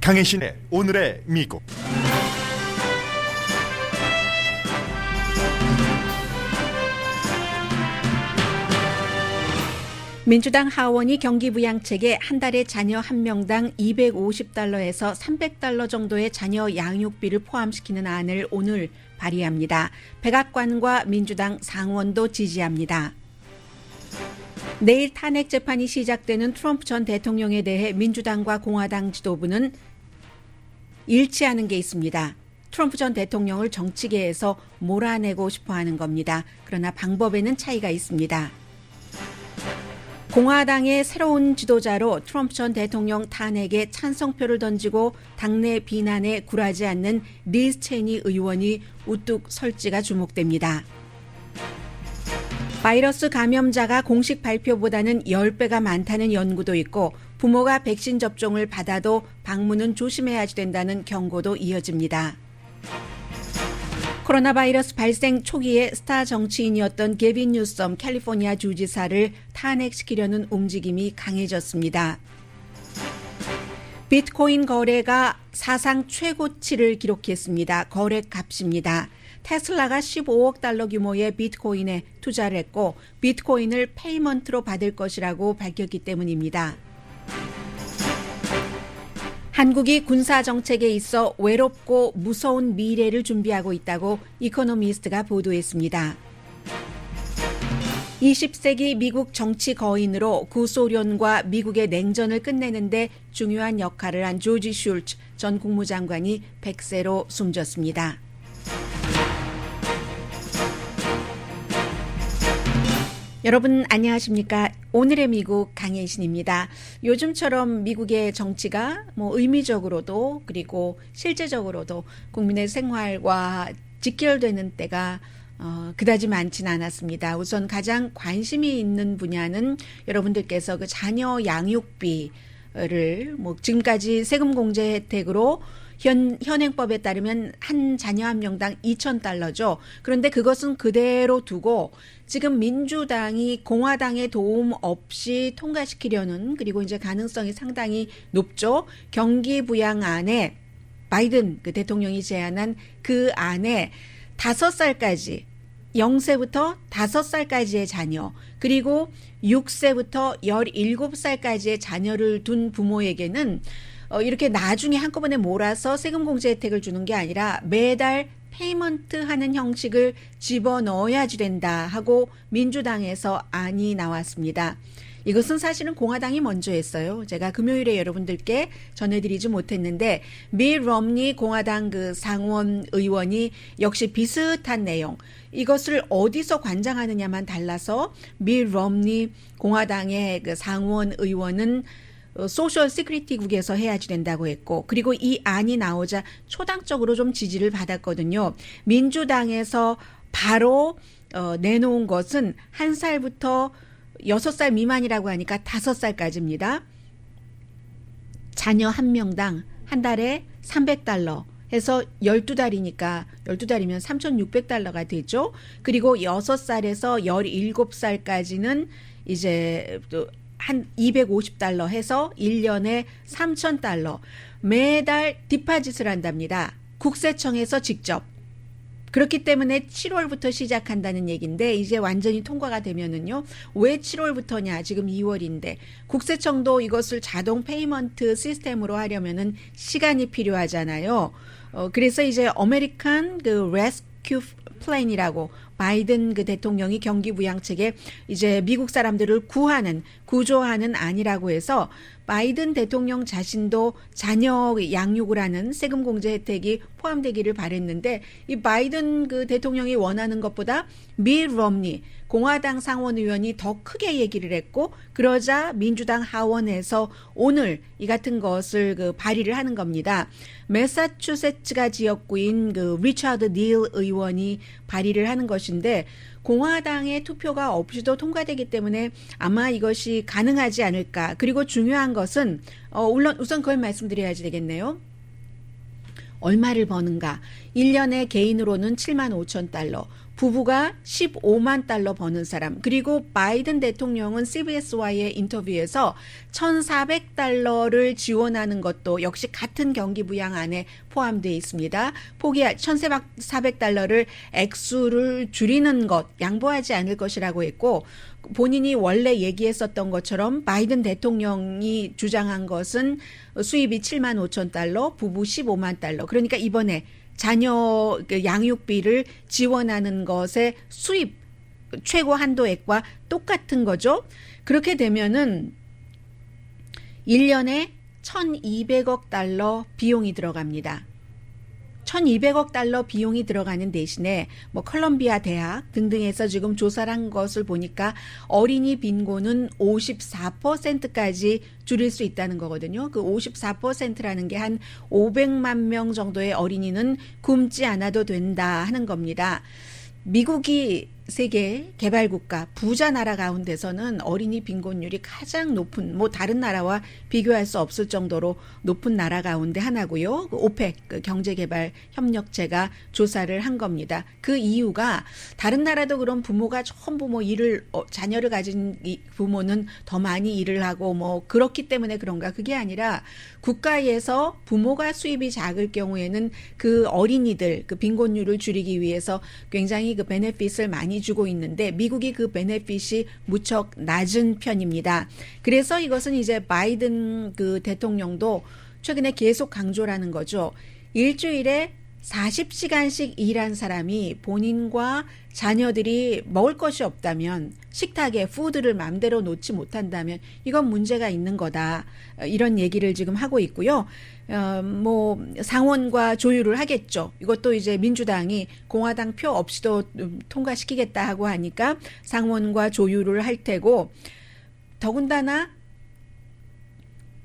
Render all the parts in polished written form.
강혜신의 오늘의 미국. 민주당 하원이 경기부양책에 한 달에 자녀 한 명당 $250에서 $300 정도의 자녀 양육비를 포함시키는 안을 오늘 발의합니다. 백악관과 민주당 상원도 지지합니다. 내일 탄핵 재판이 시작되는 트럼프 전 대통령에 대해 민주당과 공화당 지도부는 일치하는 게 있습니다. 트럼프 전 대통령을 정치계에서 몰아내고 싶어하는 겁니다. 그러나 방법에는 차이가 있습니다. 공화당의 새로운 지도자로 트럼프 전 대통령 탄핵에 찬성표를 던지고 당내 비난에 굴하지 않는 리즈 체니 의원이 우뚝 설지가 주목됩니다. 바이러스 감염자가 공식 발표보다는 10배가 많다는 연구도 있고 부모가 백신 접종을 받아도 방문은 조심해야 된다는 경고도 이어집니다. 코로나 바이러스 발생 초기에 스타 정치인이었던 게빈 뉴섬 캘리포니아 주지사를 탄핵시키려는 움직임이 강해졌습니다. 비트코인 거래가 사상 최고치를 기록했습니다. 거래 값입니다. 테슬라가 $15억 규모의 비트코인에 투자를 했고 비트코인을 페이먼트로 받을 것이라고 밝혔기 때문입니다. 한국이 군사정책에 있어 외롭고 무서운 미래를 준비하고 있다고 이코노미스트가 보도했습니다. 20세기 미국 정치 거인으로 구소련과 미국의 냉전을 끝내는 데 중요한 역할을 한 조지 슐츠 전 국무장관이 100세로 숨졌습니다. 여러분 안녕하십니까? 오늘의 미국 강혜신입니다. 요즘처럼 미국의 정치가 의미적으로도 그리고 실제적으로도 국민의 생활과 직결되는 때가 그다지 많지는 않았습니다. 우선 가장 관심이 있는 분야는 여러분들께서 그 자녀 양육비를 지금까지 세금 공제 혜택으로 현행법에 따르면 한 자녀 한 명당 $2,000죠. 그런데 그것은 그대로 두고 지금 민주당이 공화당의 도움 없이 통과시키려는 그리고 이제 가능성이 상당히 높죠. 경기부양안에 바이든 그 대통령이 제안한 그 안에 5살까지 0세부터 5살까지의 자녀 그리고 6세부터 17살까지의 자녀를 둔 부모에게는 이렇게 나중에 한꺼번에 몰아서 세금 공제 혜택을 주는 게 아니라 매달 페이먼트 하는 형식을 집어넣어야지 된다 하고 민주당에서 안이 나왔습니다. 이것은 사실은 공화당이 먼저 했어요. 제가 금요일에 여러분들께 전해드리지 못했는데 미 럼니 공화당 그 상원 의원이 역시 비슷한 내용 이것을 어디서 관장하느냐만 달라서 미 럼니 공화당의 그 상원 의원은 소셜 시큐리티국에서 해야지 된다고 했고 그리고 이 안이 나오자 초당적으로 좀 지지를 받았거든요. 민주당에서 바로 내놓은 것은 1살부터 6살 미만이라고 하니까 5살까지입니다. 자녀 한 명당 한 달에 $300 해서 12달이니까 12달이면 $3,600가 되죠. 그리고 6살에서 17살까지는 이제 또 한 $250 해서 1년에 $3,000 매달 디파짓을 한답니다. 국세청에서 직접. 그렇기 때문에 7월부터 시작한다는 얘기인데 이제 완전히 통과가 되면은요. 왜 7월부터냐? 지금 2월인데 국세청도 이것을 자동 페이먼트 시스템으로 하려면은 시간이 필요하잖아요. 그래서 이제 아메리칸 그 레스큐 플랜이라고 바이든 그 대통령이 경기부양책에 이제 미국 사람들을 구조하는 안이라고 해서 바이든 대통령 자신도 자녀 양육을 하는 세금 공제 혜택이 포함되기를 바랬는데 이 바이든 그 대통령이 원하는 것보다 미 럼니 공화당 상원 의원이 더 크게 얘기를 했고 그러자 민주당 하원에서 오늘 이 같은 것을 그 발의를 하는 겁니다. 매사추세츠가 지역구인 그 리처드 닐 의원이 발의를 하는 것인데 공화당의 투표가 없이도 통과되기 때문에 아마 이것이 가능하지 않을까. 그리고 중요한 것은 우선 그걸 말씀드려야지 되겠네요. 얼마를 버는가? 1년에 개인으로는 $75,000, 부부가 15만 달러 버는 사람. 그리고 바이든 대통령은 CBS와의 인터뷰에서 1,400달러를 지원하는 것도 역시 같은 경기 부양 안에 포함되어 있습니다. 1,400달러를 액수를 줄이는 것, 양보하지 않을 것이라고 했고, 본인이 원래 얘기했었던 것처럼 바이든 대통령이 주장한 것은 수입이 7만 5천 달러, 부부 15만 달러. 그러니까 이번에 자녀 양육비를 지원하는 것의 수입 최고 한도액과 똑같은 거죠. 그렇게 되면은 1년에 1,200억 달러 비용이 들어갑니다. 1,200억 달러 비용이 들어가는 대신에 뭐 컬럼비아 대학 등등에서 지금 조사를 한 것을 보니까 어린이 빈곤은 54%까지 줄일 수 있다는 거거든요. 그 54%라는 게 한 500만 명 정도의 어린이는 굶지 않아도 된다 하는 겁니다. 미국이 세계 개발국가 부자 나라 가운데서는 어린이 빈곤율이 가장 높은, 뭐 다른 나라와 비교할 수 없을 정도로 높은 나라 가운데 하나고요. 그 오펙 그 경제개발협력체가 조사를 한 겁니다. 그 이유가 다른 나라도 그런 부모가 전부 뭐 일을 자녀를 가진 부모는 더 많이 일을 하고 뭐 그렇기 때문에 그런가, 그게 아니라 국가에서 부모가 수입이 작을 경우에는 그 어린이들 그 빈곤율을 줄이기 위해서 굉장히 그 베네핏을 많이 주고 있는데 미국이 그 베네핏이 무척 낮은 편입니다. 그래서 이것은 이제 바이든 그 대통령도 최근에 계속 강조라는 거죠. 일주일에 40시간씩 일한 사람이 본인과 자녀들이 먹을 것이 없다면, 식탁에 푸드를 마음대로 놓지 못한다면 이건 문제가 있는 거다. 이런 얘기를 지금 하고 있고요. 뭐 상원과 조율을 하겠죠. 이것도 이제 민주당이 공화당 표 없이도 통과시키겠다 하고 하니까 상원과 조율을 할 테고, 더군다나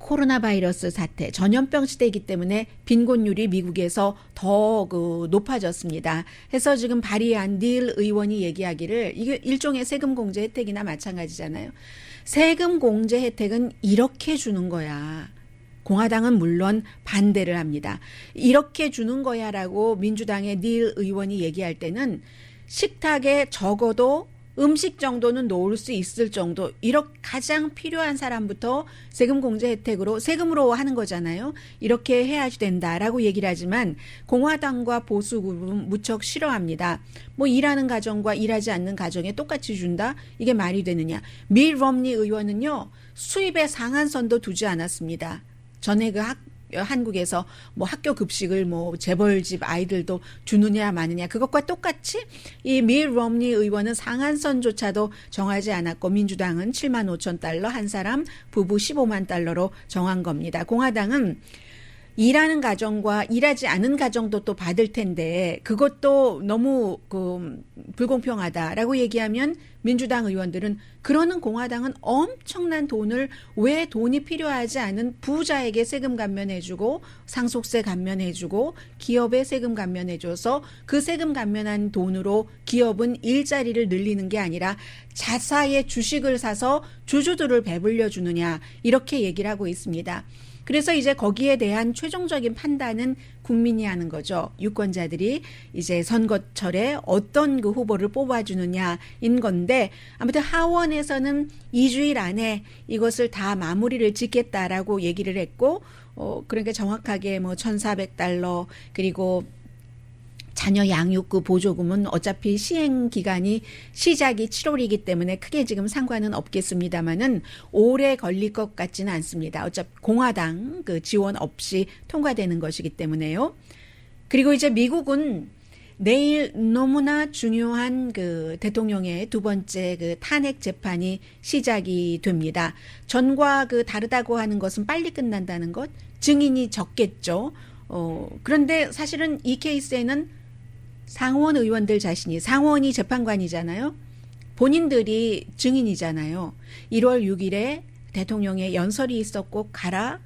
코로나 바이러스 사태, 전염병 시대이기 때문에 빈곤율이 미국에서 더 높아졌습니다. 해서 지금 발의한 닐 의원이 얘기하기를 이게 일종의 세금 공제 혜택이나 마찬가지잖아요. 세금 공제 혜택은 이렇게 주는 거야. 공화당은 물론 반대를 합니다. 이렇게 주는 거야라고 민주당의 닐 의원이 얘기할 때는 식탁에 적어도 음식 정도는 놓을 수 있을 정도, 이렇게 가장 필요한 사람부터 세금 공제 혜택으로 세금으로 하는 거잖아요. 이렇게 해야 된다라고 얘기를 하지만 공화당과 보수그룹은 무척 싫어합니다. 뭐 일하는 가정과 일하지 않는 가정에 똑같이 준다? 이게 말이 되느냐. 밀 럼니 의원은요, 수입의 상한선도 두지 않았습니다. 전에 그 한국에서 뭐 학교 급식을 뭐 재벌집 아이들도 주느냐 마느냐, 그것과 똑같이 이 밀 럼니 의원은 상한선조차도 정하지 않았고 민주당은 7만 5천 달러 한 사람, 부부 15만 달러로 정한 겁니다. 공화당은 일하는 가정과 일하지 않은 가정도 또 받을 텐데 그것도 너무 불공평하다라고 얘기하면 민주당 의원들은, 그러는 공화당은 엄청난 돈을 왜 돈이 필요하지 않은 부자에게 세금 감면해주고 상속세 감면해주고 기업에 세금 감면해줘서 그 세금 감면한 돈으로 기업은 일자리를 늘리는 게 아니라 자사의 주식을 사서 주주들을 배불려 주느냐, 이렇게 얘기를 하고 있습니다. 그래서 이제 거기에 대한 최종적인 판단은 국민이 하는 거죠. 유권자들이 이제 선거철에 어떤 그 후보를 뽑아주느냐인 건데, 아무튼 하원에서는 2주일 안에 이것을 다 마무리를 짓겠다라고 얘기를 했고, 그러니까 정확하게 뭐 1,400달러 그리고 자녀 양육 그 보조금은 어차피 시행 기간이 시작이 7월이기 때문에 크게 지금 상관은 없겠습니다만은 오래 걸릴 것 같지는 않습니다. 어차피 공화당 그 지원 없이 통과되는 것이기 때문에요. 그리고 이제 미국은 내일 너무나 중요한 그 대통령의 두 번째 그 탄핵 재판이 시작이 됩니다. 전과 그 다르다고 하는 것은 빨리 끝난다는 것, 증인이 적겠죠. 그런데 사실은 이 케이스에는 상원 의원들 자신이, 상원이 재판관이잖아요. 본인들이 증인이잖아요. 1월 6일에 대통령의 연설이 있었고 가라,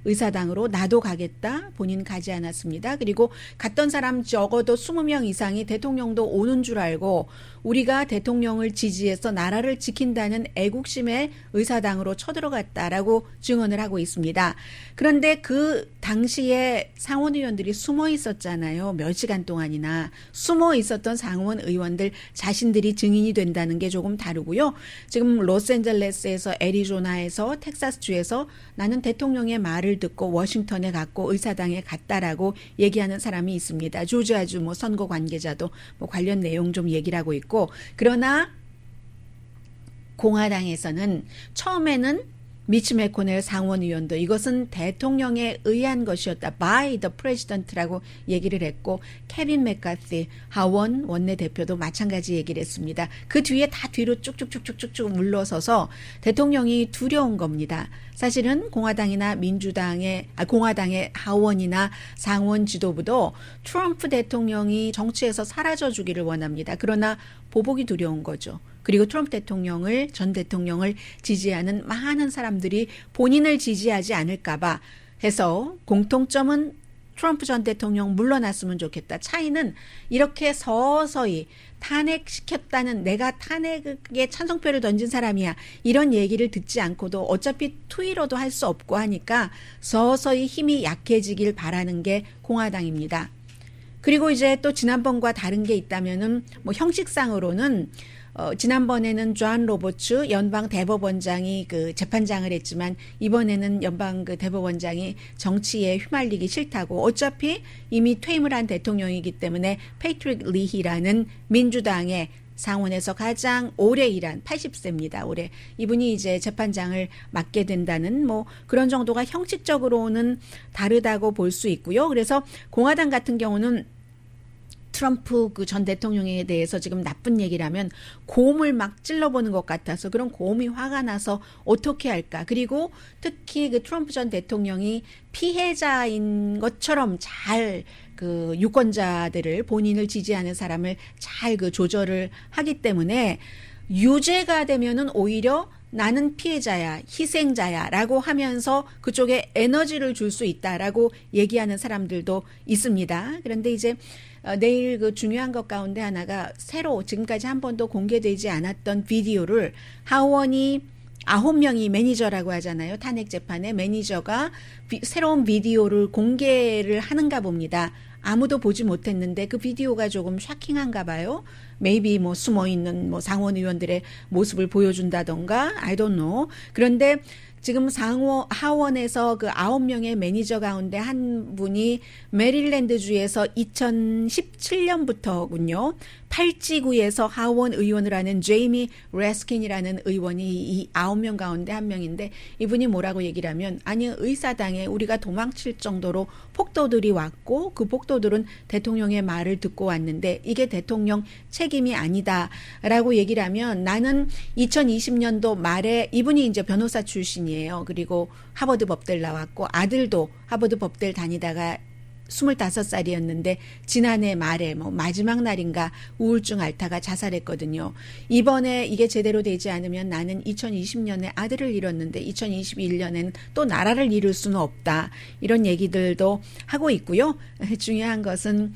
의사당으로 나도 가겠다. 본인 가지 않았습니다. 그리고 갔던 사람 적어도 20명 이상이 대통령도 오는 줄 알고 우리가 대통령을 지지해서 나라를 지킨다는 애국심의 의사당으로 쳐들어갔다라고 증언을 하고 있습니다. 그런데 그 당시에 상원 의원들이 숨어 있었잖아요. 몇 시간 동안이나 숨어 있었던 상원 의원들 자신들이 증인이 된다는 게 조금 다르고요. 지금 로스앤젤레스에서 애리조나에서 텍사스주에서 나는 대통령의 말을 듣고 워싱턴에 갔고 의사당에 갔다라고 얘기하는 사람이 있습니다. 조지아주 뭐 선거 관계자도 뭐 관련 내용 좀 얘기를 하고 있고, 그러나 공화당에서는 처음에는 미치 매코넬 상원의원도 이것은 대통령에 의한 것이었다. by the president라고 얘기를 했고, 케빈 맥카시 하원 원내대표도 마찬가지 얘기를 했습니다. 그 뒤에 다 뒤로 쭉쭉쭉쭉쭉 물러서서 대통령이 두려운 겁니다. 사실은 공화당이나 공화당의 하원이나 상원 지도부도 트럼프 대통령이 정치에서 사라져 주기를 원합니다. 그러나 보복이 두려운 거죠. 그리고 트럼프 전 대통령을 지지하는 많은 사람들이 본인을 지지하지 않을까봐 해서 공통점은 트럼프 전 대통령 물러났으면 좋겠다. 차이는 이렇게 서서히 탄핵시켰다는, 내가 탄핵에 찬성표를 던진 사람이야, 이런 얘기를 듣지 않고도 어차피 투의로도 할 수 없고 하니까 서서히 힘이 약해지길 바라는 게 공화당입니다. 그리고 이제 또 지난번과 다른 게 있다면은 뭐 형식상으로는 지난번에는 존 로버츠 연방 대법원장이 그 재판장을 했지만 이번에는 연방 그 대법원장이 정치에 휘말리기 싫다고, 어차피 이미 퇴임을 한 대통령이기 때문에 패트릭 리히라는 민주당의 상원에서 가장 오래 일한 80세입니다. 올해 이분이 이제 재판장을 맡게 된다는 뭐 그런 정도가 형식적으로는 다르다고 볼 수 있고요. 그래서 공화당 같은 경우는 트럼프 그 전 대통령에 대해서 지금 나쁜 얘기를 하면 고음을 막 찔러보는 것 같아서, 그런 고음이 화가 나서 어떻게 할까. 그리고 특히 그 트럼프 전 대통령이 피해자인 것처럼 잘 그 유권자들을, 본인을 지지하는 사람을 잘 그 조절을 하기 때문에 유죄가 되면은 오히려 나는 피해자야, 희생자야 라고 하면서 그쪽에 에너지를 줄 수 있다라고 얘기하는 사람들도 있습니다. 그런데 이제 내일 그 중요한 것 가운데 하나가, 새로 지금까지 한 번도 공개되지 않았던 비디오를 하원이 9명이 매니저라고 하잖아요. 탄핵 재판의 매니저가 새로운 비디오를 공개를 하는가 봅니다. 아무도 보지 못했는데 그 비디오가 조금 샤킹한가 봐요. maybe 뭐 숨어있는 뭐 상원 의원들의 모습을 보여준다던가, I don't know. 그런데 지금 하원에서 그 9명의 매니저 가운데 한 분이 메릴랜드주에서 2017년부터군요. 팔찌구에서 하원 의원을 하는 제이미 레스킨이라는 의원이 이 9명 가운데 한 명인데, 이분이 뭐라고 얘기를 하면, 아니 의사당에 우리가 도망칠 정도로 폭도들이 왔고 그 폭도들은 대통령의 말을 듣고 왔는데 이게 대통령 책임이 아니다라고 얘기를 하면, 나는 2020년도 말에, 이분이 이제 변호사 출신이에요. 그리고 하버드 법대를 나왔고 아들도 하버드 법대를 다니다가 25살이었는데 지난해 말에 뭐 마지막 날인가 우울증 앓다가 자살했거든요. 이번에 이게 제대로 되지 않으면 나는 2020년에 아들을 잃었는데 2021년에는 또 나라를 잃을 수는 없다. 이런 얘기들도 하고 있고요. 중요한 것은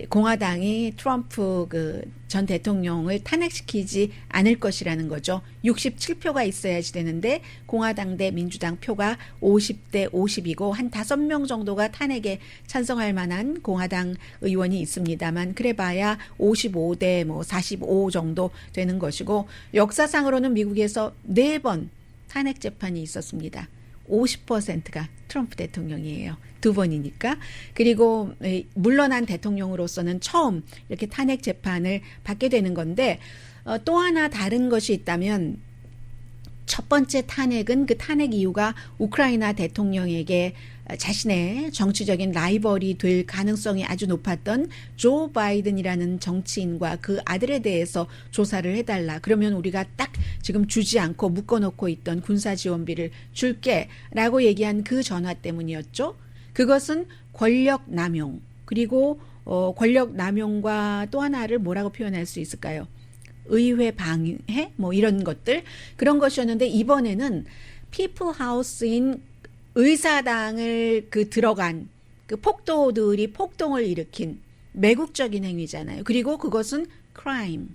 공화당이 트럼프 그 전 대통령을 탄핵시키지 않을 것이라는 거죠. 67표가 있어야지 되는데 공화당 대 민주당 표가 50대 50이고 한 5명 정도가 탄핵에 찬성할 만한 공화당 의원이 있습니다만, 그래봐야 55대 뭐 45 정도 되는 것이고, 역사상으로는 미국에서 4번 탄핵 재판이 있었습니다. 50%가 트럼프 대통령이에요. 2번이니까. 그리고 물러난 대통령으로서는 처음 이렇게 탄핵 재판을 받게 되는 건데, 또 하나 다른 것이 있다면, 첫 번째 탄핵은 그 탄핵 이유가 우크라이나 대통령에게 자신의 정치적인 라이벌이 될 가능성이 아주 높았던 조 바이든이라는 정치인과 그 아들에 대해서 조사를 해달라. 그러면 우리가 딱 지금 주지 않고 묶어놓고 있던 군사지원비를 줄게 라고 얘기한 그 전화 때문이었죠. 그것은 권력 남용, 그리고 권력 남용과 또 하나를 뭐라고 표현할 수 있을까요? 의회 방해 뭐 이런 것들, 그런 것이었는데, 이번에는 피플 하우스인 의사당을 들어간 그 폭도들이 폭동을 일으킨 매국적인 행위잖아요. 그리고 그것은 crime,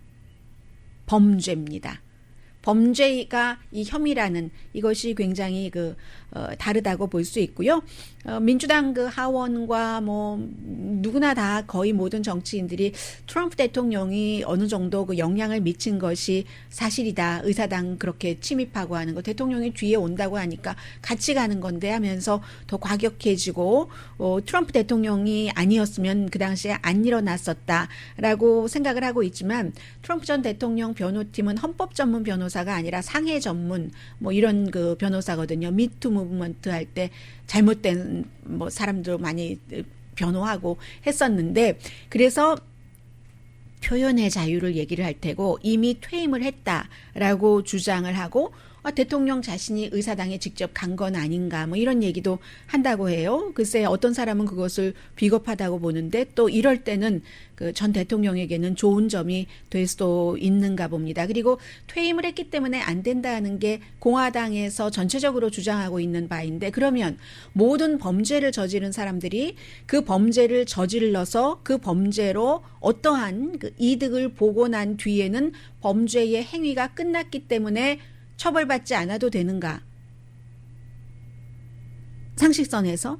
범죄입니다. 범죄가 이 혐의라는 이것이 굉장히 다르다고 볼 수 있고요. 민주당 하원과 누구나 다 거의 모든 정치인들이 트럼프 대통령이 어느 정도 영향을 미친 것이 사실이다. 의사당 그렇게 침입하고 하는 거 대통령이 뒤에 온다고 하니까 같이 가는 건데 하면서 더 과격해지고 트럼프 대통령이 아니었으면 그 당시에 안 일어났었다라고 생각을 하고 있지만 트럼프 전 대통령 변호팀은 헌법 전문 변호사가 아니라 상해 전문 이런 변호사거든요. 미투 무브먼트 할 때 잘못된 사람들 많이 변호하고 했었는데 그래서 표현의 자유를 얘기를 할 테고 이미 퇴임을 했다라고 주장을 하고 대통령 자신이 의사당에 직접 간 건 아닌가 이런 얘기도 한다고 해요. 글쎄 어떤 사람은 그것을 비겁하다고 보는데 또 이럴 때는 전 대통령에게는 좋은 점이 될 수도 있는가 봅니다. 그리고 퇴임을 했기 때문에 안 된다는 게 공화당에서 전체적으로 주장하고 있는 바인데 그러면 모든 범죄를 저지른 사람들이 그 범죄를 저질러서 그 범죄로 어떠한 이득을 보고 난 뒤에는 범죄의 행위가 끝났기 때문에 처벌받지 않아도 되는가? 상식선에서.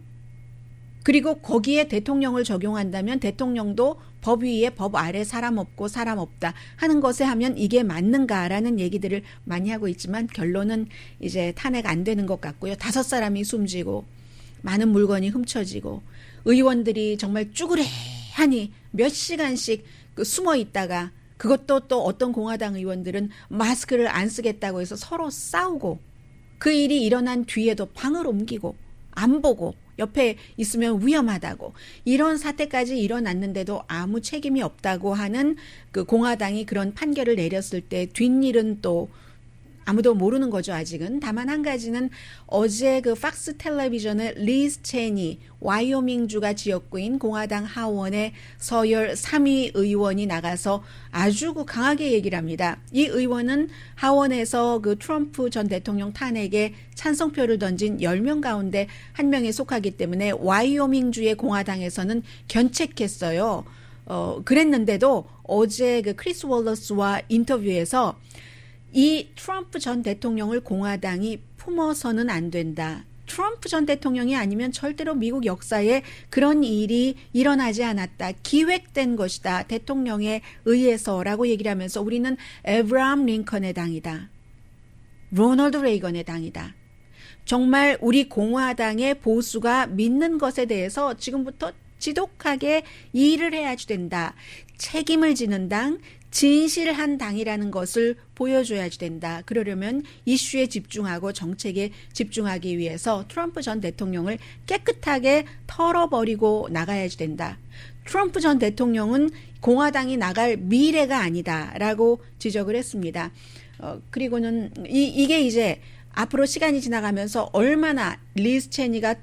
그리고 거기에 대통령을 적용한다면 대통령도 법 위에 법 아래 사람 없고 사람 없다 하는 것에 하면 이게 맞는가라는 얘기들을 많이 하고 있지만 결론은 이제 탄핵 안 되는 것 같고요. 5사람이 숨지고 많은 물건이 훔쳐지고 의원들이 정말 쭈그레하니 몇 시간씩 숨어 있다가 그것도 또 어떤 공화당 의원들은 마스크를 안 쓰겠다고 해서 서로 싸우고 그 일이 일어난 뒤에도 방을 옮기고 안 보고 옆에 있으면 위험하다고 이런 사태까지 일어났는데도 아무 책임이 없다고 하는 공화당이 그런 판결을 내렸을 때 뒷일은 또 아무도 모르는 거죠, 아직은. 다만 한 가지는 어제 팍스 텔레비전의 리즈 체니, 와이오밍주가 지역구인 공화당 하원의 서열 3위 의원이 나가서 아주 강하게 얘기를 합니다. 이 의원은 하원에서 트럼프 전 대통령 탄핵에 찬성표를 던진 10명 가운데 1명에 속하기 때문에 와이오밍주의 공화당에서는 견책했어요. 그랬는데도 어제 크리스 월러스와 인터뷰에서 이 트럼프 전 대통령을 공화당이 품어서는 안 된다. 트럼프 전 대통령이 아니면 절대로 미국 역사에 그런 일이 일어나지 않았다. 기획된 것이다. 대통령에 의해서라고 얘기를 하면서 우리는 에브라함 링컨의 당이다. 로널드 레이건의 당이다. 정말 우리 공화당의 보수가 믿는 것에 대해서 지금부터 지독하게 일을 해야지 된다. 책임을 지는 당, 진실한 당이라는 것을 보여줘야지 된다. 그러려면 이슈에 집중하고 정책에 집중하기 위해서 트럼프 전 대통령을 깨끗하게 털어버리고 나가야지 된다. 트럼프 전 대통령은 공화당이 나갈 미래가 아니다라고 지적을 했습니다. 그리고는 이게 이제 앞으로 시간이 지나가면서 얼마나 리즈 체니가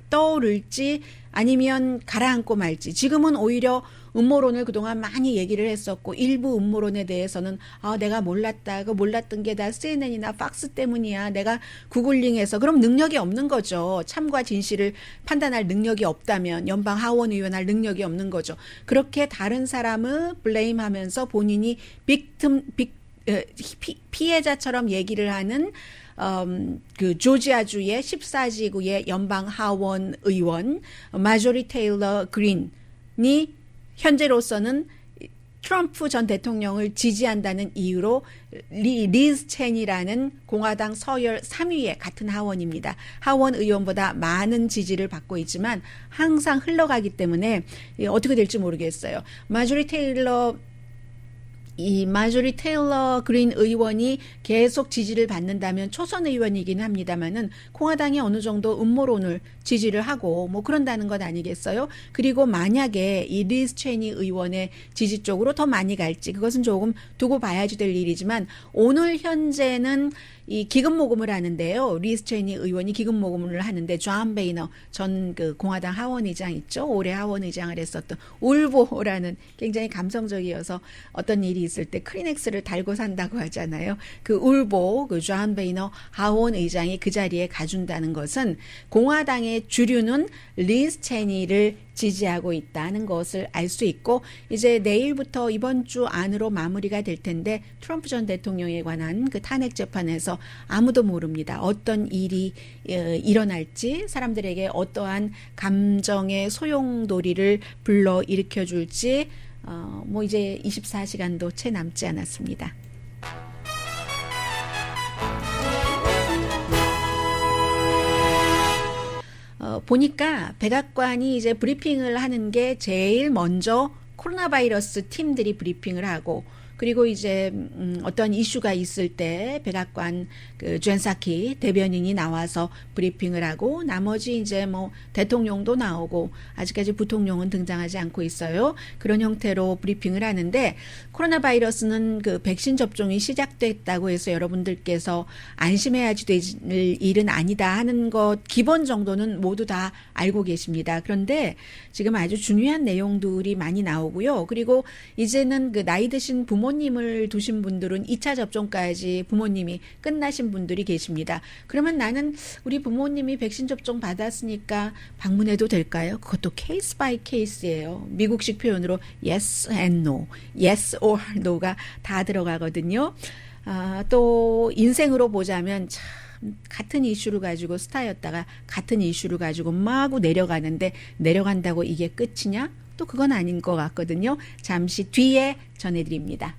떠오를지 아니면 가라앉고 말지. 지금은 오히려 음모론을 그동안 많이 얘기를 했었고 일부 음모론에 대해서는 내가 몰랐다. 몰랐던 게 다 CNN이나 팍스 때문이야. 내가 구글링해서 그럼 능력이 없는 거죠. 참과 진실을 판단할 능력이 없다면 연방 하원 의원 할 능력이 없는 거죠. 그렇게 다른 사람을 블레임하면서 본인이 피해자처럼 얘기를 하는 조지아주의 14지구의 연방 하원 의원 마조리 테일러 그린이 현재로서는 트럼프 전 대통령을 지지한다는 이유로 리즈 체니라는 공화당 서열 3위의 같은 하원입니다. 하원 의원보다 많은 지지를 받고 있지만 항상 흘러가기 때문에 어떻게 될지 모르겠어요. 마조리 테일러 그린 의원이 계속 지지를 받는다면 초선 의원이긴 합니다만은 공화당이 어느 정도 음모론을 지지를 하고 그런다는 것 아니겠어요? 그리고 만약에 이 리즈 체니 의원의 지지 쪽으로 더 많이 갈지 그것은 조금 두고 봐야지 될 일이지만 오늘 현재는 이 기금 모금을 하는데요. 리즈 체니 의원이 기금 모금을 하는데 존 베이너 전 공화당 하원의장 있죠. 올해 하원의장을 했었던 울보라는 굉장히 감성적이어서 어떤 일이 일이 있을 때 크리넥스를 달고 산다고 하잖아요. 그 울보, 그 존 베이너 하원 의장이 그 자리에 가준다는 것은 공화당의 주류는 리즈 체니를 지지하고 있다는 것을 알 수 있고, 이제 내일부터 이번 주 안으로 마무리가 될 텐데 트럼프 전 대통령에 관한 그 탄핵 재판에서 아무도 모릅니다. 어떤 일이 일어날지, 사람들에게 어떠한 감정의 소용돌이를 불러 일으켜 줄지 뭐 이제 24시간도 채 남지 않았습니다. 보니까 백악관이 이제 브리핑을 하는 게 제일 먼저 코로나 바이러스 팀들이 브리핑을 하고, 그리고 이제 어떤 이슈가 있을 때 백악관 그 쟈사키 대변인이 나와서 브리핑을 하고, 나머지 이제 뭐 대통령도 나오고, 아직까지 부통령은 등장하지 않고 있어요. 그런 형태로 브리핑을 하는데, 코로나 바이러스는 그 백신 접종이 시작됐다고 해서 여러분들께서 안심해야지 될 일은 아니다 하는 것 기본 정도는 모두 다 알고 계십니다. 그런데 지금 아주 중요한 내용들이 많이 나오고요. 그리고 이제는 그 나이 드신 부모님을 두신 분들은 2차 접종까지 부모님이 끝나신 분들이 계십니다. 그러면 나는 우리 부모님이 백신 접종 받았으니까 방문해도 될까요? 그것도 케이스 바이 케이스예요. 미국식 표현으로 yes and no, yes or no가 다 들어가거든요. 또 인생으로 보자면 참 같은 이슈를 가지고 스타였다가 같은 이슈를 가지고 마구 내려가는데, 내려간다고 이게 끝이냐? 또 그건 아닌 것 같거든요. 잠시 뒤에 전해드립니다.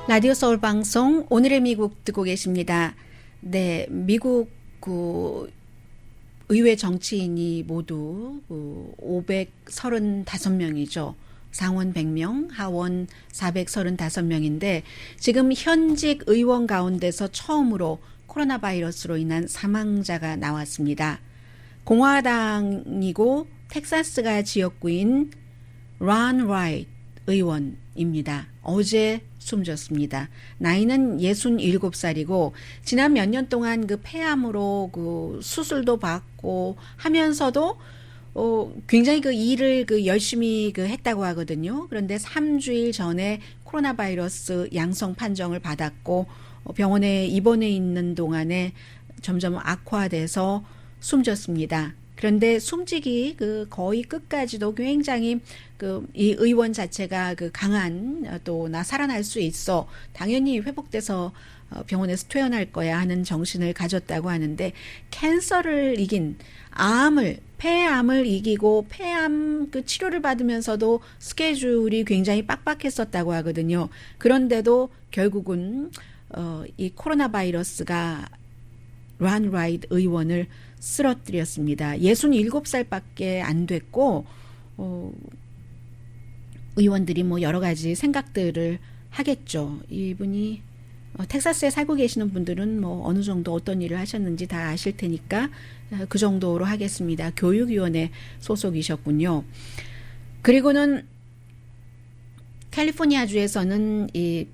라디오 서울 방송 오늘의 미국 듣고 계십니다. 네, 미국 그 의회 정치인이 모두 535명이죠. 상원 100명, 하원 435명인데 지금 현직 의원 가운데서 처음으로 코로나 바이러스로 인한 사망자가 나왔습니다. 공화당이고 텍사스가 지역구인 론 라이트 의원입니다. 어제 숨졌습니다. 나이는 67살이고 지난 몇 년 동안 그 폐암으로 그 수술도 받고 하면서도 굉장히 그 일을 그 열심히 그 했다고 하거든요. 그런데 3주일 전에 코로나 바이러스 양성 판정을 받았고 병원에 입원해 있는 동안에 점점 악화돼서 숨졌습니다. 그런데 숨지기 그 거의 끝까지도 굉장히 그 이 의원 자체가 그 강한, 또 나 살아날 수 있어, 당연히 회복돼서 병원에서 퇴원할 거야 하는 정신을 가졌다고 하는데, 캔서를 이긴 폐암을 이기고 폐암 그 치료를 받으면서도 스케줄이 굉장히 빡빡했었다고 하거든요. 그런데도 결국은 이 코로나 바이러스가 론 라이트 의원을 쓰러뜨렸습니다. 67살밖에 안 됐고 의원들이 뭐 여러 가지 생각들을 하겠죠. 이분이 텍사스에 살고 계시는 분들은 뭐 어느 정도 어떤 일을 하셨는지 다 아실 테니까 그 정도로 하겠습니다. 교육위원회 소속이셨군요. 그리고는 캘리포니아주에서는 이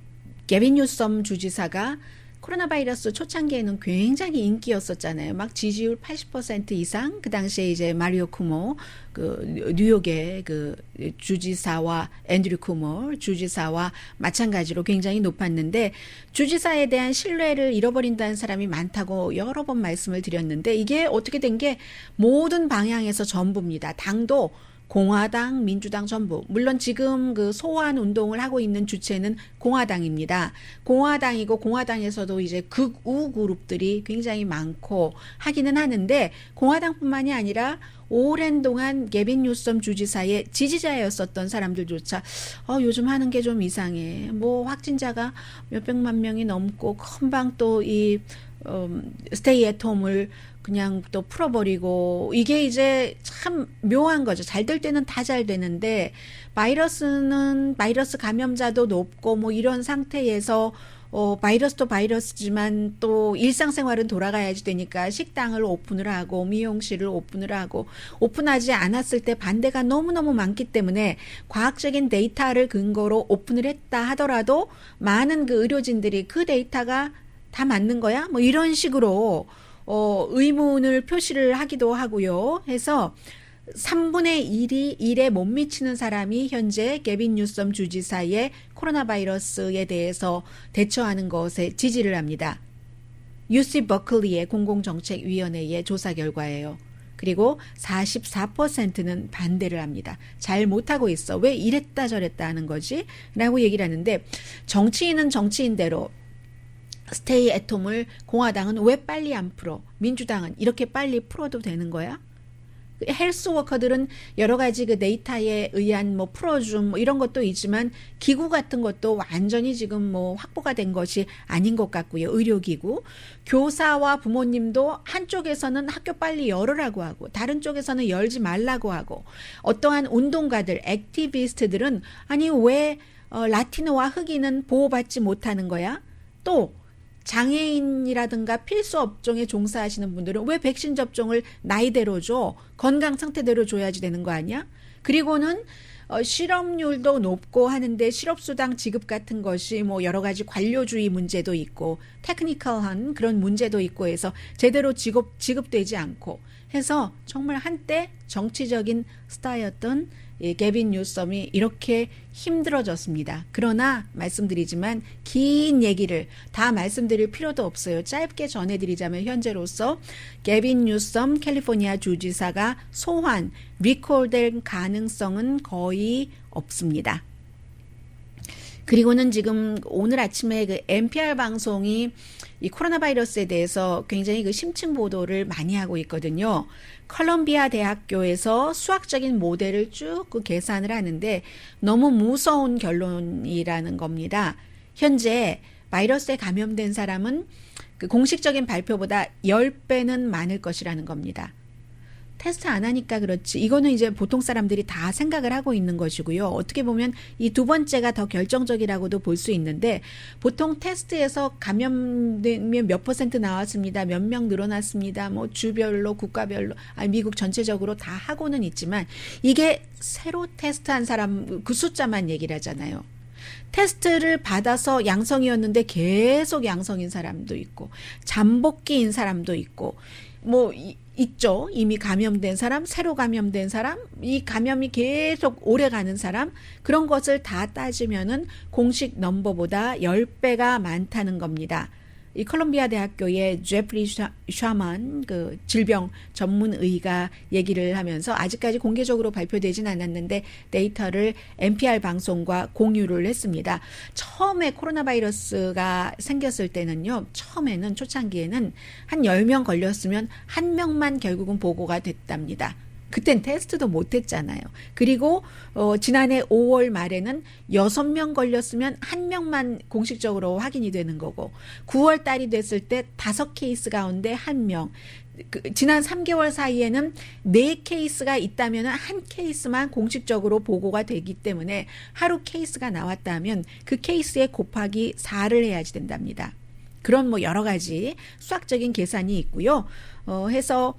게빈 뉴섬 주지사가 코로나 바이러스 초창기에는 굉장히 인기였었잖아요. 막 지지율 80% 이상. 그 당시에 이제 마리오 쿠모, 그 뉴욕의 그 주지사와 앤드류 쿠모 주지사와 마찬가지로 굉장히 높았는데, 주지사에 대한 신뢰를 잃어버린다는 사람이 많다고 여러 번 말씀을 드렸는데, 이게 어떻게 된 게 모든 방향에서 전부입니다. 당도 공화당, 민주당 전부. 물론 지금 그 소환 운동을 하고 있는 주체는 공화당입니다. 공화당이고 공화당에서도 이제 극우 그룹들이 굉장히 많고 하기는 하는데, 공화당뿐만이 아니라 오랜 동안 게빈 뉴섬 주지사의 지지자였었던 사람들조차 요즘 하는 게 좀 이상해. 뭐 확진자가 몇백만 명이 넘고 금방 또 이 스테이 앳 홈을 그냥 또 풀어버리고, 이게 이제 참 묘한 거죠. 잘 될 때는 다 잘 되는데 바이러스 감염자도 높고 뭐 이런 상태에서 바이러스도 바이러스지만 또 일상생활은 돌아가야지 되니까 식당을 오픈을 하고 미용실을 오픈을 하고, 오픈하지 않았을 때 반대가 너무너무 많기 때문에 과학적인 데이터를 근거로 오픈을 했다 하더라도 많은 그 의료진들이 그 데이터가 다 맞는 거야? 뭐 이런 식으로 의문을 표시를 하기도 하고요. 해서 3분의 1에 못 미치는 사람이 현재 개빈 뉴섬 주지사의 코로나 바이러스에 대해서 대처하는 것에 지지를 합니다. UC 버클리의 공공정책위원회의 조사 결과예요. 그리고 44%는 반대를 합니다. 잘 못하고 있어. 왜 이랬다 저랬다 하는 거지? 라고 얘기를 하는데, 정치인은 정치인대로 스테이 애톰을 공화당은 왜 빨리 안 풀어? 민주당은 이렇게 빨리 풀어도 되는 거야? 헬스 워커들은 여러 가지 그 데이터에 의한 뭐 풀어줌 뭐 이런 것도 있지만 기구 같은 것도 완전히 지금 뭐 확보가 된 것이 아닌 것 같고요. 의료기구. 교사와 부모님도 한쪽에서는 학교 빨리 열으라고 하고 다른 쪽에서는 열지 말라고 하고, 어떠한 운동가들, 액티비스트들은 아니 왜 라티노와 흑인은 보호받지 못하는 거야? 또 장애인이라든가 필수 업종에 종사하시는 분들은 왜 백신 접종을 나이대로 줘? 건강 상태대로 줘야지 되는 거 아니야? 그리고는 실업률도 높고 하는데 실업수당 지급 같은 것이 뭐 여러 가지 관료주의 문제도 있고 테크니컬한 그런 문제도 있고 해서 제대로 지급되지 않고 해서 정말 한때 정치적인 스타였던 개빈 뉴섬이 이렇게 힘들어졌습니다. 그러나 말씀드리지만 긴 얘기를 다 말씀드릴 필요도 없어요. 짧게 전해드리자면 현재로서 개빈 뉴섬 캘리포니아 주지사가 소환, 리콜될 가능성은 거의 없습니다. 그리고는 지금 오늘 아침에 그 NPR 방송이 이 코로나 바이러스에 대해서 굉장히 그 심층 보도를 많이 하고 있거든요. 컬럼비아 대학교에서 수학적인 모델을 쭉 그 계산을 하는데 너무 무서운 결론이라는 겁니다. 현재 바이러스에 감염된 사람은 그 공식적인 발표보다 10배는 많을 것이라는 겁니다. 테스트 안 하니까 그렇지. 이거는 이제 보통 사람들이 다 생각을 하고 있는 것이고요. 어떻게 보면 이 두 번째가 더 결정적이라고도 볼 수 있는데, 보통 테스트에서 감염되면 몇 % 나왔습니다. 몇 명 늘어났습니다. 뭐 주별로, 국가별로, 미국 전체적으로 다 하고는 있지만 이게 새로 테스트한 사람 그 숫자만 얘기를 하잖아요. 테스트를 받아서 양성이었는데 계속 양성인 사람도 있고 잠복기인 사람도 있고 뭐 있죠. 이미 감염된 사람, 새로 감염된 사람, 이 감염이 계속 오래 가는 사람, 그런 것을 다 따지면은 공식 넘버보다 10배가 많다는 겁니다. 이 컬럼비아 대학교의 제프리 샤만 그 질병 전문의가 얘기를 하면서 아직까지 공개적으로 발표되진 않았는데 데이터를 NPR 방송과 공유를 했습니다. 처음에 코로나 바이러스가 생겼을 때는요. 처음에는 초창기에는 한 10명 걸렸으면 1명만 결국은 보고가 됐답니다. 그땐 테스트도 못했잖아요. 그리고 지난해 5월 말에는 6명 걸렸으면 1명만 공식적으로 확인이 되는 거고 9월 달이 됐을 때 5케이스 가운데 1명, 지난 3개월 사이에는 4케이스가 있다면 한 케이스만 공식적으로 보고가 되기 때문에 하루 케이스가 나왔다면 그 케이스에 곱하기 4를 해야지 된답니다. 그런 뭐 여러 가지 수학적인 계산이 있고요. 해서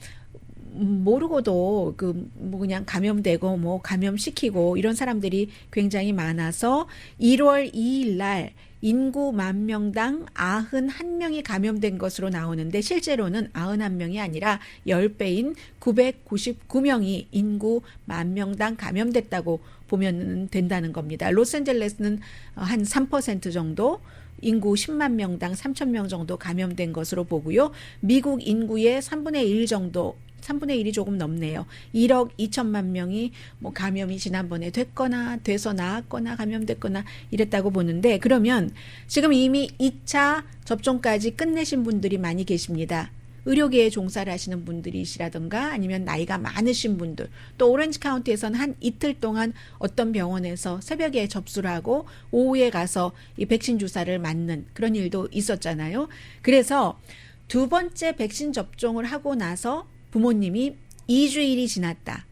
모르고도 뭐 그냥 감염되고 뭐 감염시키고 이런 사람들이 굉장히 많아서 1월 2일 날 인구 10,000명당 91명이 감염된 것으로 나오는데 실제로는 91명이 아니라 10배인 999명이 인구 10,000명당 감염됐다고 보면 된다는 겁니다. 로스앤젤레스는 한 3% 정도, 인구 10만 명당 3,000명 정도 감염된 것으로 보고요. 미국 인구의 3분의 1 정도, 3분의 1이 조금 넘네요. 1억 2천만 명이 뭐 감염이 지난번에 됐거나 돼서 나았거나 감염됐거나 이랬다고 보는데, 그러면 지금 이미 2차 접종까지 끝내신 분들이 많이 계십니다. 의료계에 종사를 하시는 분들이시라든가 아니면 나이가 많으신 분들, 또 오렌지 카운티에서는 한 이틀 동안 어떤 병원에서 새벽에 접수를 하고 오후에 가서 이 백신 주사를 맞는 그런 일도 있었잖아요. 그래서 두 번째 백신 접종을 하고 나서 부모님이 2주일이 지났다.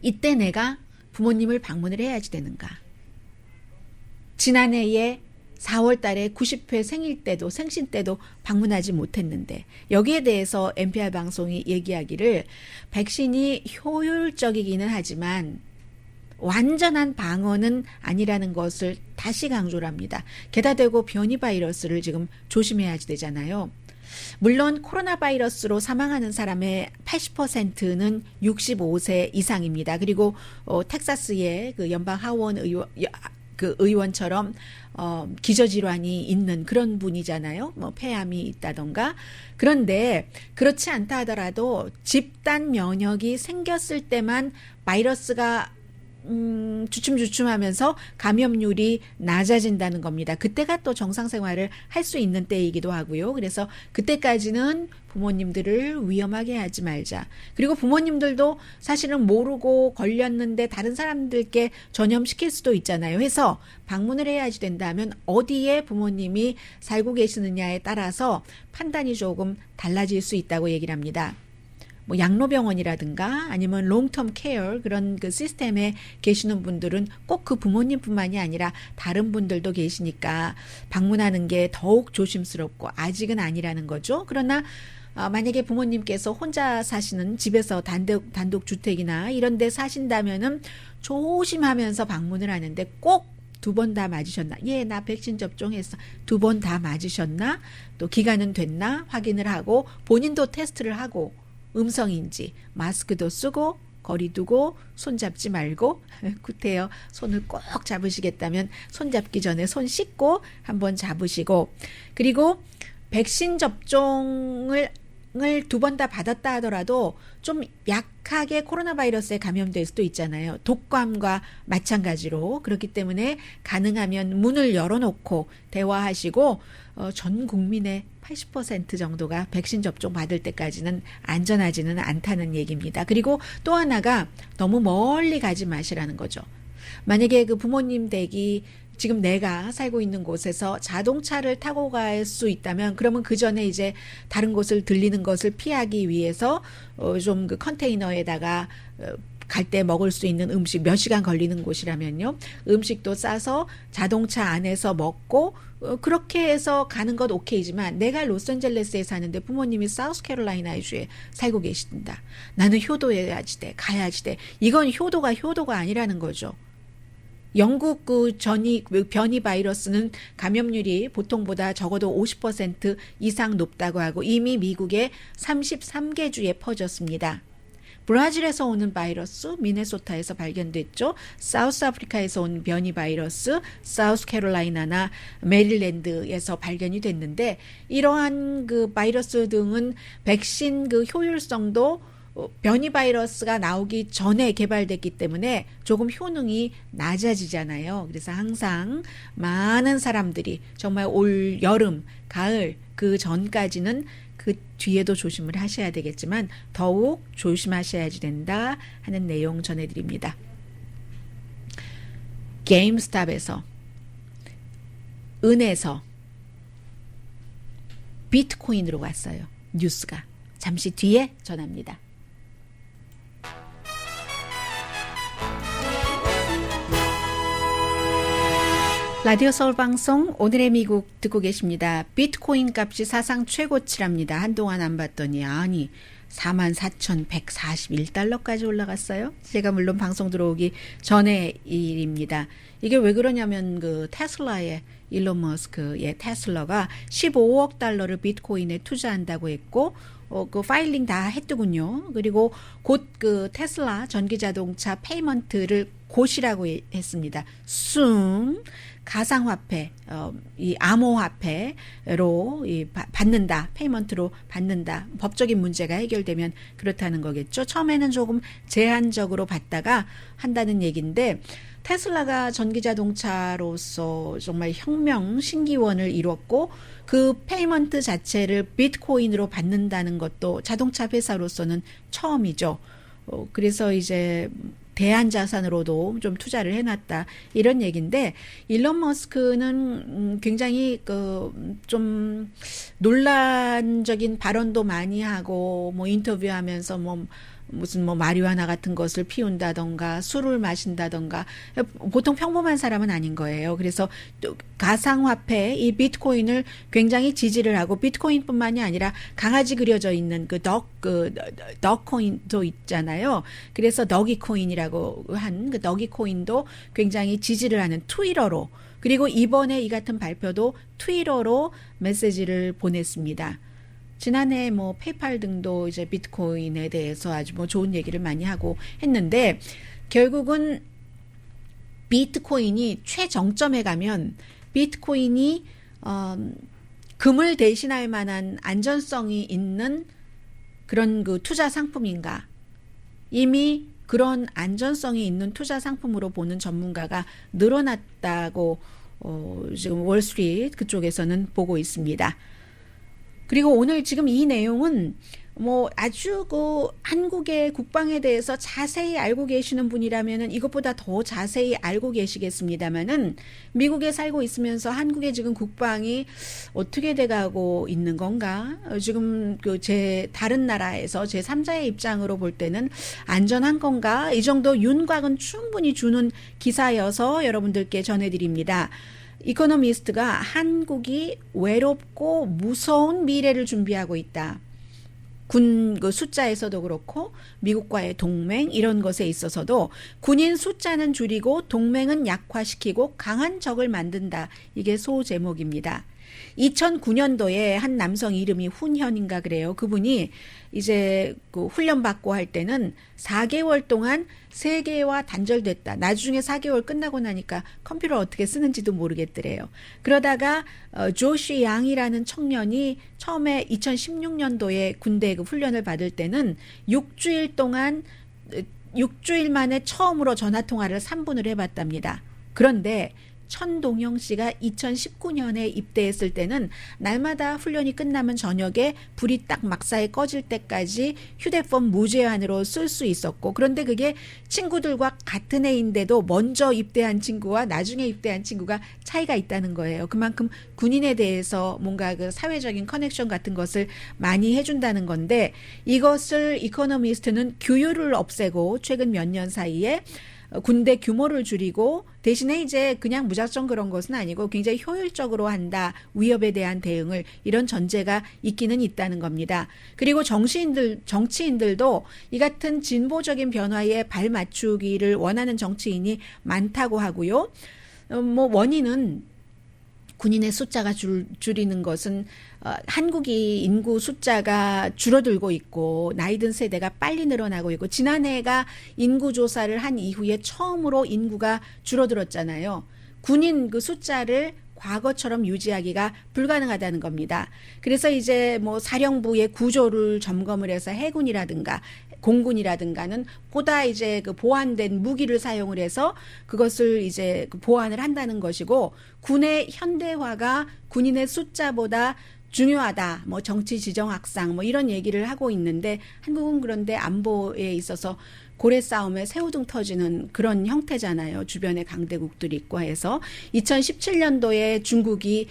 이때 내가 부모님을 방문을 해야지 되는가. 지난해에 4월 달에 90회 생일 때도 생신 때도 방문하지 못했는데, 여기에 대해서 NPR 방송이 얘기하기를 백신이 효율적이기는 하지만 완전한 방어는 아니라는 것을 다시 강조를 합니다. 게다 대고 변이 바이러스를 지금 조심해야지 되잖아요. 물론 코로나 바이러스로 사망하는 사람의 80%는 65세 이상입니다. 그리고 텍사스의 그 연방 하원 의원처럼 기저질환이 있는 그런 분이잖아요. 뭐 폐암이 있다던가. 그런데 그렇지 않다 하더라도 집단 면역이 생겼을 때만 바이러스가 주춤주춤하면서 감염률이 낮아진다는 겁니다. 그때가 또 정상생활을 할 수 있는 때이기도 하고요. 그래서 그때까지는 부모님들을 위험하게 하지 말자. 그리고 부모님들도 사실은 모르고 걸렸는데 다른 사람들께 전염시킬 수도 있잖아요. 해서 방문을 해야지 된다면 어디에 부모님이 살고 계시느냐에 따라서 판단이 조금 달라질 수 있다고 얘기를 합니다. 뭐 양로병원이라든가 아니면 롱텀 케어 그런 그 시스템에 계시는 분들은 꼭 그 부모님뿐만이 아니라 다른 분들도 계시니까 방문하는 게 더욱 조심스럽고 아직은 아니라는 거죠. 그러나 만약에 부모님께서 혼자 사시는 집에서 단독 주택이나 이런 데 사신다면은 조심하면서 방문을 하는데 꼭 2번 다 맞으셨나? 예, 나 백신 접종했어. 2번 다 맞으셨나? 또 기간은 됐나? 확인을 하고 본인도 테스트를 하고 음성인지 마스크도 쓰고 거리 두고 손 잡지 말고 구태여 손을 꼭 잡으시겠다면 손 잡기 전에 손 씻고 한번 잡으시고 그리고 백신 접종을 2번 다 받았다 하더라도 좀 약하게 코로나 바이러스에 감염될 수도 있잖아요. 독감과 마찬가지로. 그렇기 때문에 가능하면 문을 열어놓고 대화하시고 전 국민의 80% 정도가 백신 접종 받을 때까지는 안전하지는 않다는 얘기입니다. 그리고 또 하나가 너무 멀리 가지 마시라는 거죠. 만약에 그 부모님 댁이 지금 내가 살고 있는 곳에서 자동차를 타고 갈 수 있다면 그러면 그 전에 이제 다른 곳을 들리는 것을 피하기 위해서 좀 그 컨테이너에다가 갈 때 먹을 수 있는 음식 몇 시간 걸리는 곳이라면요. 음식도 싸서 자동차 안에서 먹고 그렇게 해서 가는 것 오케이지만 내가 로스앤젤레스에 사는데 부모님이 사우스캐롤라이나주에 살고 계신다. 나는 효도해야지 돼. 가야지 돼. 이건 효도가 아니라는 거죠. 영국 그 변이 바이러스는 감염률이 보통보다 적어도 50% 이상 높다고 하고 이미 미국의 33개 주에 퍼졌습니다. 브라질에서 오는 바이러스 미네소타에서 발견됐죠. 사우스 아프리카에서 온 변이 바이러스 사우스캐롤라이나나 메릴랜드에서 발견이 됐는데 이러한 그 바이러스 등은 백신 그 효율성도 변이 바이러스가 나오기 전에 개발됐기 때문에 조금 효능이 낮아지잖아요. 그래서 항상 많은 사람들이 정말 올 여름, 가을 그 전까지는 그 뒤에도 조심을 하셔야 되겠지만 더욱 조심하셔야지 된다 하는 내용 전해드립니다. 게임스탑에서 은에서 비트코인으로 갔어요. 뉴스가. 잠시 뒤에 전합니다. 라디오 서울 방송 오늘의 미국 듣고 계십니다. 비트코인 값이 사상 최고치랍니다. 한동안 안 봤더니 아니 44,141달러까지 올라갔어요. 제가 물론 방송 들어오기 전의 일입니다. 이게 왜 그러냐면 그 테슬라의 일론 머스크의 테슬라가 15억 달러를 비트코인에 투자한다고 했고 그 파일링 다 했더군요. 그리고 곧 그 테슬라 전기자동차 페이먼트를 곧이라고 했습니다. soon 가상화폐, 이 암호화폐로 받는다, 페이먼트로 받는다. 법적인 문제가 해결되면 그렇다는 거겠죠. 처음에는 조금 제한적으로 받다가 한다는 얘기인데 테슬라가 전기자동차로서 정말 혁명 신기원을 이뤘고 그 페이먼트 자체를 비트코인으로 받는다는 것도 자동차 회사로서는 처음이죠. 그래서 이제 대안자산으로도 좀 투자를 해놨다 이런 얘기인데 일론 머스크는 굉장히 좀 논란적인 발언도 많이 하고 뭐 인터뷰하면서 무슨 마리화나 같은 것을 피운다던가 술을 마신다던가 보통 평범한 사람은 아닌 거예요. 그래서 또 가상화폐 이 비트코인을 굉장히 지지를 하고 비트코인뿐만이 아니라 강아지 그려져 있는 덕코인도 있잖아요. 그래서 더기코인이라고 한 그 더기코인도 굉장히 지지를 하는 트위터로 그리고 이번에 이 같은 발표도 트위터로 메시지를 보냈습니다. 지난해 뭐 페이팔 등도 이제 비트코인에 대해서 아주 뭐 좋은 얘기를 많이 하고 했는데 결국은 비트코인이 최정점에 가면 비트코인이 금을 대신할 만한 안전성이 있는 그런 그 투자 상품인가? 이미 그런 안전성이 있는 투자 상품으로 보는 전문가가 늘어났다고 지금 월스트리트 그쪽에서는 보고 있습니다. 그리고 오늘 지금 이 내용은 뭐 아주 그 한국의 국방에 대해서 자세히 알고 계시는 분이라면은 이것보다 더 자세히 알고 계시겠습니다만은 미국에 살고 있으면서 한국의 지금 국방이 어떻게 돼가고 있는 건가? 지금 그 제 다른 나라에서 제 3자의 입장으로 볼 때는 안전한 건가? 이 정도 윤곽은 충분히 주는 기사여서 여러분들께 전해드립니다. 이코노미스트가 한국이 외롭고 무서운 미래를 준비하고 있다. 군 그 숫자에서도 그렇고 미국과의 동맹 이런 것에 있어서도 군인 숫자는 줄이고 동맹은 약화시키고 강한 적을 만든다. 이게 소제목입니다. 2009년도에 한 남성 이름이 훈현인가 그래요. 그분이 이제 그 훈련 받고 할 때는 4개월 동안 세계와 단절됐다. 나중에 4개월 끝나고 나니까 컴퓨터 어떻게 쓰는지도 모르겠더래요. 그러다가 조시 양이라는 청년이 처음에 2016년도에 군대 그 훈련을 받을 때는 6주일 동안 6주일 만에 처음으로 전화 통화를 3분을 해봤답니다. 그런데 천동영 씨가 2019년에 입대했을 때는 날마다 훈련이 끝나면 저녁에 불이 딱 막사에 꺼질 때까지 휴대폰 무제한으로 쓸 수 있었고, 그런데 그게 친구들과 같은 해인데도 먼저 입대한 친구와 나중에 입대한 친구가 차이가 있다는 거예요. 그만큼 군인에 대해서 뭔가 그 사회적인 커넥션 같은 것을 많이 해준다는 건데, 이것을 이코노미스트는 규율을 없애고 최근 몇 년 사이에 군대 규모를 줄이고 대신에 이제 그냥 무작정 그런 것은 아니고 굉장히 효율적으로 한다. 위협에 대한 대응을, 이런 전제가 있기는 있다는 겁니다. 그리고 정치인들도 이 같은 진보적인 변화에 발맞추기를 원하는 정치인이 많다고 하고요. 뭐 원인은 군인의 숫자가 줄이는 것은 한국이 인구 숫자가 줄어들고 있고 나이 든 세대가 빨리 늘어나고 있고, 지난해가 인구조사를 한 이후에 처음으로 인구가 줄어들었잖아요. 군인 그 숫자를 과거처럼 유지하기가 불가능하다는 겁니다. 그래서 이제 뭐 사령부의 구조를 점검을 해서 해군이라든가 공군이라든가는 보다 이제 그 보완된 무기를 사용을 해서 그것을 이제 보완을 한다는 것이고, 군의 현대화가 군인의 숫자보다 중요하다. 뭐 정치 지정 확산 뭐 이런 얘기를 하고 있는데, 한국은 그런데 안보에 있어서 고래 싸움에 새우등 터지는 그런 형태잖아요. 주변에 강대국들이 있고 해서 2017년도에 중국이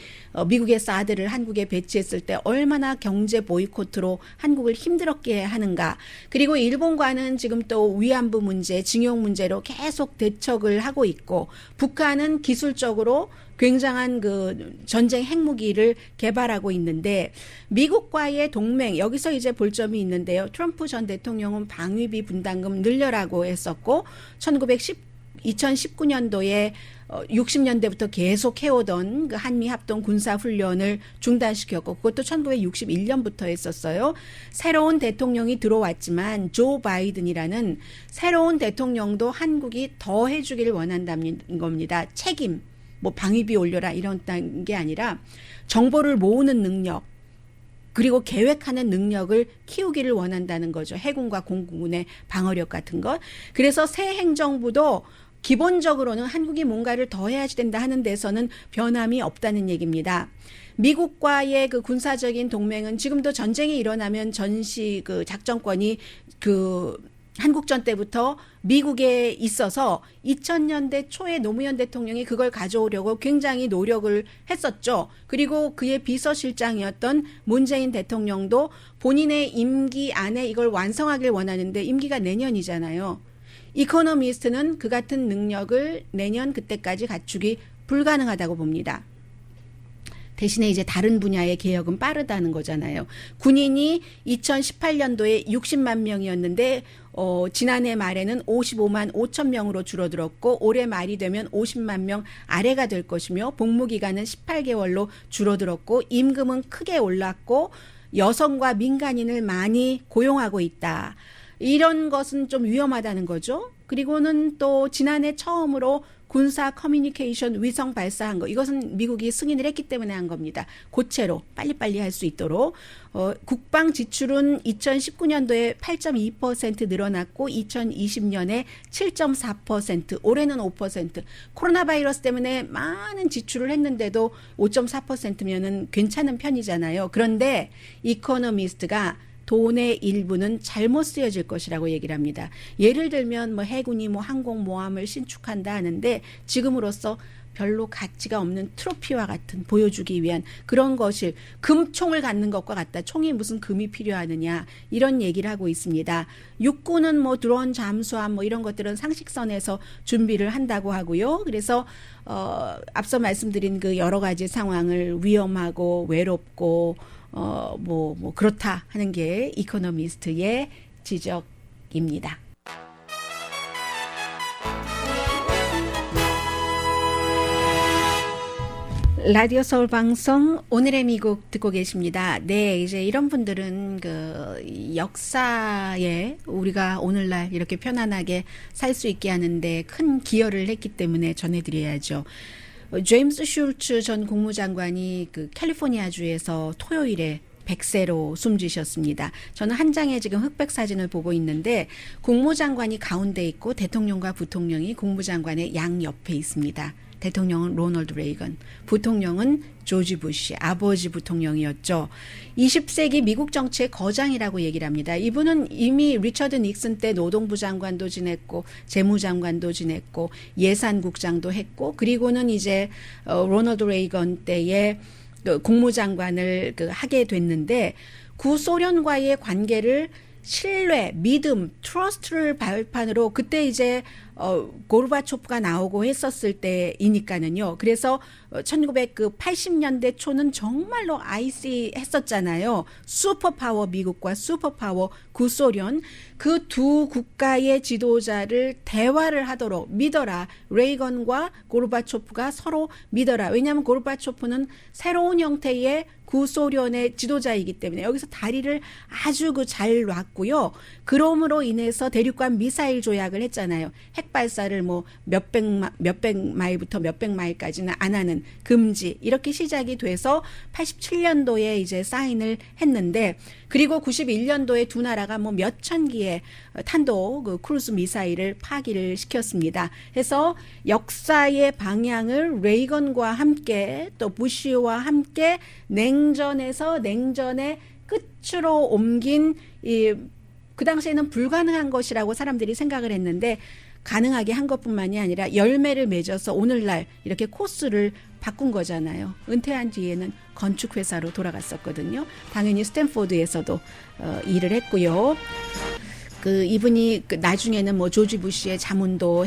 미국의 사드를 한국에 배치했을 때 얼마나 경제 보이콧으로 한국을 힘들었게 하는가. 그리고 일본과는 지금 또 위안부 문제, 징용 문제로 계속 대척을 하고 있고, 북한은 기술적으로 굉장한 그 전쟁 핵무기를 개발하고 있는데, 미국과의 동맹, 여기서 이제 볼 점이 있는데요. 트럼프 전 대통령은 방위비 분담금 늘려라고 했었고, 2019년도에 60년대부터 계속 해오던 그 한미 합동 군사 훈련을 중단시켰고, 그것도 1961년부터 했었어요. 새로운 대통령이 들어왔지만 조 바이든이라는 새로운 대통령도 한국이 더 해주기를 원한다는 겁니다. 책임, 뭐 방위비 올려라 이런 게 아니라 정보를 모으는 능력, 그리고 계획하는 능력을 키우기를 원한다는 거죠. 해군과 공군의 방어력 같은 것. 그래서 새 행정부도 기본적으로는 한국이 뭔가를 더 해야지 된다 하는 데서는 변함이 없다는 얘기입니다. 미국과의 그 군사적인 동맹은 지금도 전쟁이 일어나면 전시 그 작전권이 그 한국전 때부터 미국에 있어서 2000년대 초에 노무현 대통령이 그걸 가져오려고 굉장히 노력을 했었죠. 그리고 그의 비서실장이었던 문재인 대통령도 본인의 임기 안에 이걸 완성하길 원하는데 임기가 내년이잖아요. 이코노미스트는 그 같은 능력을 내년 그때까지 갖추기 불가능하다고 봅니다. 대신에 이제 다른 분야의 개혁은 빠르다는 거잖아요. 군인이 2018년도에 60만 명이었는데 지난해 말에는 55만 5천 명으로 줄어들었고, 올해 말이 되면 50만 명 아래가 될 것이며, 복무기간은 18개월로 줄어들었고, 임금은 크게 올랐고, 여성과 민간인을 많이 고용하고 있다. 이런 것은 좀 위험하다는 거죠. 그리고는 또 지난해 처음으로 군사 커뮤니케이션 위성 발사한 거, 이것은 미국이 승인을 했기 때문에 한 겁니다. 고체로 빨리빨리 할 수 있도록. 국방 지출은 2019년도에 8.2% 늘어났고 2020년에 7.4%, 올해는 5%. 코로나 바이러스 때문에 많은 지출을 했는데도 5.4%면은 괜찮은 편이잖아요. 그런데 이코노미스트가 돈의 일부는 잘못 쓰여질 것이라고 얘기를 합니다. 예를 들면 뭐 해군이 뭐 항공모함을 신축한다 하는데 지금으로서 별로 가치가 없는 트로피와 같은 보여주기 위한 그런 것을 금총을 갖는 것과 같다. 총이 무슨 금이 필요하느냐 이런 얘기를 하고 있습니다. 육군은 뭐 드론 잠수함 뭐 이런 것들은 상식선에서 준비를 한다고 하고요. 그래서 앞서 말씀드린 그 여러 가지 상황을 위험하고 외롭고 뭐 그렇다 하는 게 이코노미스트의 지적입니다. 라디오 서울 방송 오늘의 미국 듣고 계십니다. 네, 이제 이런 분들은 그 역사에 우리가 오늘날 이렇게 편안하게 살 수 있게 하는데 큰 기여를 했기 때문에 전해드려야죠. 제임스 슐츠 전 국무장관이 그 캘리포니아주에서 토요일에 100세로 숨지셨습니다. 저는 한 장의 지금 흑백 사진을 보고 있는데 국무장관이 가운데 있고 대통령과 부통령이 국무장관의 양옆에 있습니다. 대통령은 로널드 레이건, 부통령은 조지 부시, 아버지 부통령이었죠. 20세기 미국 정치의 거장이라고 얘기를 합니다. 이분은 이미 리처드 닉슨 때 노동부 장관도 지냈고 재무장관도 지냈고 예산국장도 했고 그리고는 이제 로널드 레이건 때에 국무장관을 하게 됐는데 구소련과의 관계를 신뢰, 믿음, 트러스트를 발판으로 그때 이제 고르바초프가 나오고 했었을 때이니까는요. 그래서 1980년대 초는 정말로 아이시했었잖아요. 슈퍼파워 미국과 슈퍼파워 구소련 그 두 국가의 지도자를 대화를 하도록 믿어라. 레이건과 고르바초프가 서로 믿어라. 왜냐하면 고르바초프는 새로운 형태의 구소련의 지도자이기 때문에 여기서 다리를 아주 잘 놨고요. 그럼으로 인해서 대륙간 미사일 조약을 했잖아요. 핵 발사를 뭐 몇백 마일부터 몇백 마일까지는 안 하는 금지 이렇게 시작이 돼서 87년도에 이제 사인을 했는데 그리고 91년도에 두 나라가 뭐 몇천 기의 탄도 그 크루즈 미사일을 파기를 시켰습니다. 해서 역사의 방향을 레이건과 함께 또 부시와 함께 냉전에서 냉전의 끝으로 옮긴 그 당시에는 불가능한 것이라고 사람들이 생각을 했는데 가능하게 한 것뿐만이 아니라 열매를 맺어서 오늘날 이렇게 코스를 바꾼 거잖아요. 은퇴한 뒤에는 건축회사로 돌아갔었거든요. 당연히 스탠포드에서도 일을 했고요. 이분이 나중에는 뭐 조지 부시의 자문도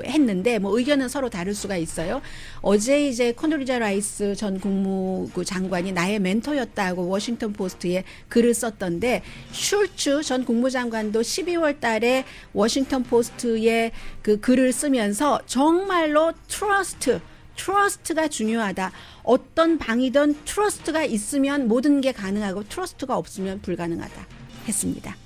했는데 뭐 의견은 서로 다를 수가 있어요. 어제 이제 콘돌리자 라이스 전 국무부 장관이 나의 멘토였다고 워싱턴 포스트에 글을 썼던데 슐츠 전 국무장관도 12월 달에 워싱턴 포스트에 그 글을 쓰면서 정말로 트러스트가 중요하다. 어떤 방이든 트러스트가 있으면 모든 게 가능하고 트러스트가 없으면 불가능하다 했습니다.